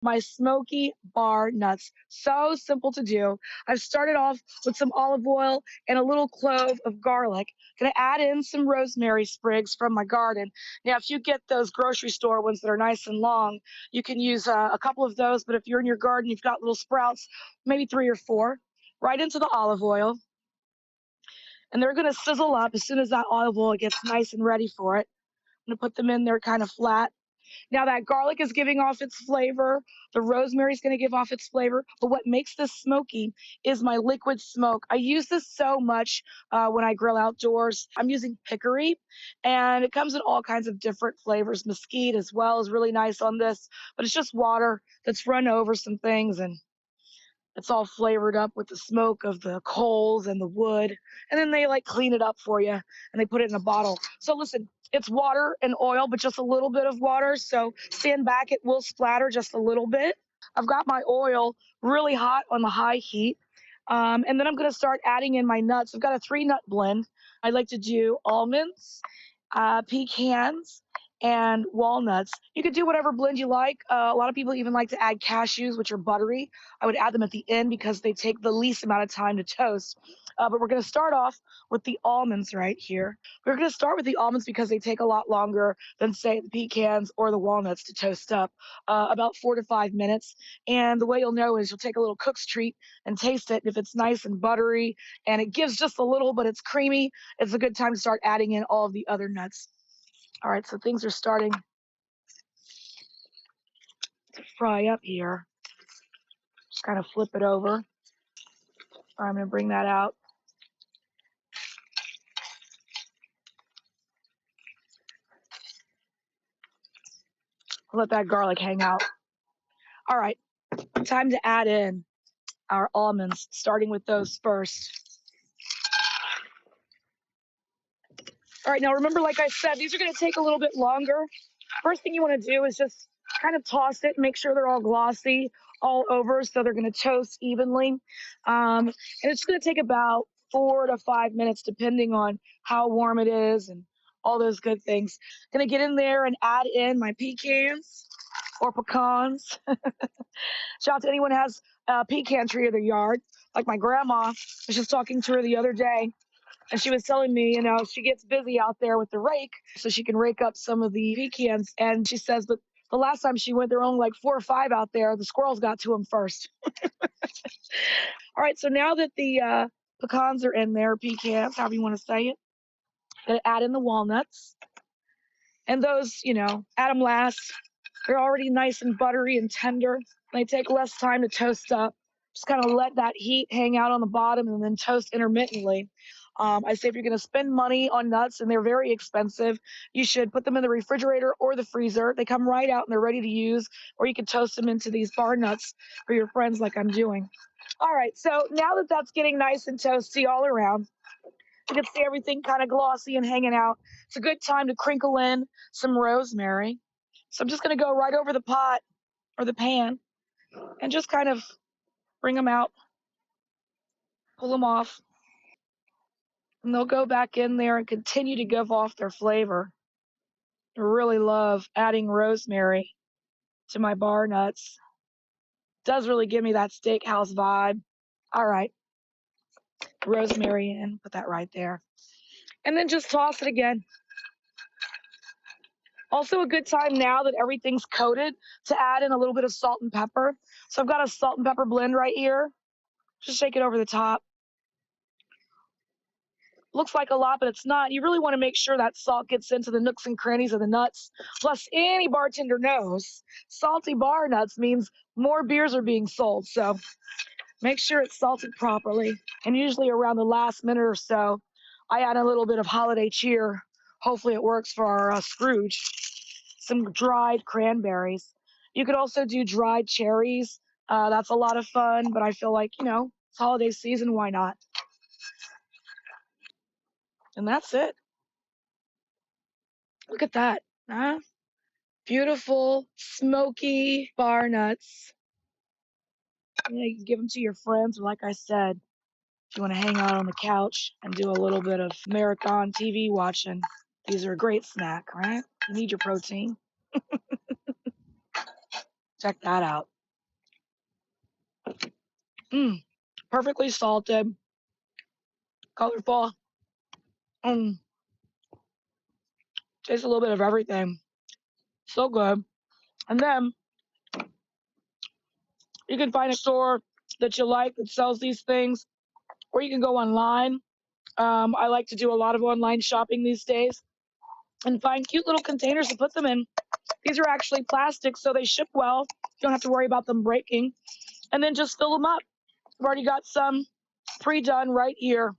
My Smoky Bar Nuts. So simple to do. I've started off with some olive oil and a little clove of garlic. Gonna add in some rosemary sprigs from my garden. Now, if you get those grocery store ones that are nice and long, you can use a couple of those. But if you're in your garden, you've got little sprouts, maybe three or four, right into the olive oil. And they're gonna sizzle up as soon as that olive oil gets nice and ready for it. I'm gonna put them in there kind of flat. Now that garlic is giving off its flavor, the rosemary is going to give off its flavor, but what makes this smoky is my liquid smoke. I use this so much when I grill outdoors. I'm using hickory, and it comes in all kinds of different flavors. Mesquite as well is really nice on this, but it's just water that's run over some things, and it's all flavored up with the smoke of the coals and the wood. And then they like clean it up for you and they put it in a bottle. So listen, it's water and oil, but just a little bit of water. So stand back, it will splatter just a little bit. I've got my oil really hot on the high heat. And then I'm going to start adding in my nuts. I've got a 3 nut blend. I like to do almonds, pecans, and walnuts. You could do whatever blend you like. A lot of people even like to add cashews, which are buttery. I would add them at the end because they take the least amount of time to toast. But we're going to start off with the almonds right here. We're going to start with the almonds because they take a lot longer than, say, the pecans or the walnuts to toast up, about 4 to 5 minutes. And the way you'll know is you'll take a little cook's treat and taste it. If it's nice and buttery and it gives just a little, but it's creamy, it's a good time to start adding in all of the other nuts. All right, so things are starting to fry up here. Just kind of flip it over. All right, I'm going to bring that out. I'll let that garlic hang out. All right, time to add in our almonds, starting with those first. All right, now remember, like I said, these are going to take a little bit longer. First thing you want to do is just kind of toss it, make sure they're all glossy all over so they're going to toast evenly. And it's going to take about 4 to 5 minutes depending on how warm it is and all those good things. Going to get in there and add in my pecans or pecans. Shout out to anyone who has a pecan tree in their yard. Like my grandma, I was just talking to her the other day, and she was telling me, she gets busy out there with the rake so she can rake up some of the pecans. And she says, but the last time she went, there were only like 4 or 5 out there. The squirrels got to them first. All right, so now that the pecans are in there, pecans, however you want to say it, gonna add in the walnuts. And those, add them last. They're already nice and buttery and tender. They take less time to toast up. Just kind of let that heat hang out on the bottom and then toast intermittently. I say if you're going to spend money on nuts and they're very expensive, you should put them in the refrigerator or the freezer. They come right out and they're ready to use, or you can toast them into these bar nuts for your friends like I'm doing. All right, so now that that's getting nice and toasty all around, you can see everything kind of glossy and hanging out. It's a good time to crinkle in some rosemary. So I'm just going to go right over the pot or the pan and just kind of bring them out, pull them off, and they'll go back in there and continue to give off their flavor. I really love adding rosemary to my bar nuts. Does really give me that steakhouse vibe. All right, rosemary in, put that right there. And then just toss it again. Also a good time now that everything's coated to add in a little bit of salt and pepper. So I've got a salt and pepper blend right here. Just shake it over the top. Looks like a lot, but it's not. You really want to make sure that salt gets into the nooks and crannies of the nuts. Plus, any bartender knows salty bar nuts means more beers are being sold. So make sure it's salted properly. And usually around the last minute or so, I add a little bit of holiday cheer. Hopefully it works for our Scrooge. Some dried cranberries. You could also do dried cherries. That's a lot of fun, but I feel like, it's holiday season, why not? And that's it. Look at that. Huh? Beautiful, smoky bar nuts. You can give them to your friends, or like I said, if you want to hang out on the couch and do a little bit of marathon TV watching, these are a great snack, right? You need your protein. Check that out. Perfectly salted, colorful. Tastes a little bit of everything. So good. And then you can find a store that you like that sells these things, or you can go online. I like to do a lot of online shopping these days and find cute little containers to put them in. These are actually plastic, so they ship well. You don't have to worry about them breaking. And then just fill them up. I've already got some pre-done right here.